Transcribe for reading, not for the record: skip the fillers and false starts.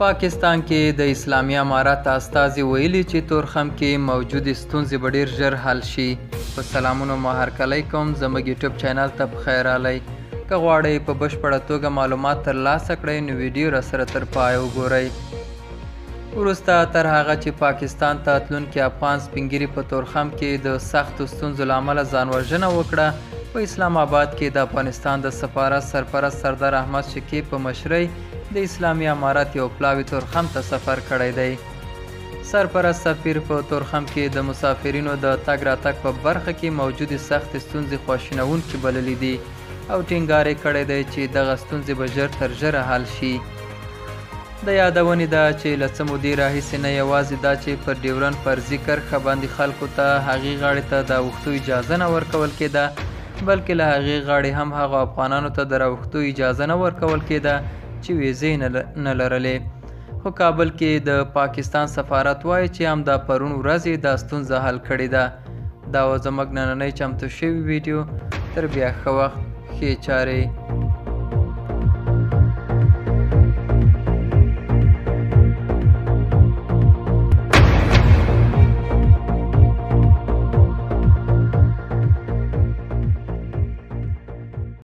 پاکستان کې د اسلامي امارت استازي ویلي چې تورخم کې موجودې ستونزې به ډېر ژر حل شي. په سلامونو مو هرکلی کوم، زموږ یوټیوب چینل ته پخیر راغلی. که غواړئ په بشپړه توګه معلومات ترلاسه کړئ نو ویډیو راسره تر پایه وګورئ. وروسته تر هغه چې پاکستان ته تلونکي افغان سپین په تورخم کې د سختو ستونزو له امله ځان وژنه وکړه، په اسلام آباد کې د افغانستان د سفارت سرپرست سردار احمد شکیب په مشرۍ د اسلامي امارت یو پلاوي تورخم ته سفر کړی دی. سرپرست سفیر په تورخم کې د مسافرینو د تګ راتګ په برخه کې موجودې سختې ستونزې خواشینونکې بللي دي او ټینګار یې کړی دی چې دغه ستونزې به ژر تر ژره حل شي. د یادونې ده چې له څه مودې راهیسې نه یوازې دا چې پر ډیورنډ فرضي کرښه باندې خلکو ته هغې غاړې ته د اوښتو اجازه نه ورکول کېده، بلکې له هغې غاړې هم هغو افغانانو ته د راوښتو اجازه نه ورکول کېده چې ویزې نه لرلې. خو کابل کې د پاکستان سفارت وایي چې همدا پرون ورځ یې دا ستونزه حل کړې ده. دا و زموږ نننۍ چمتو شوې ویډیو. تر بیا ښه وخت، ښې چارې.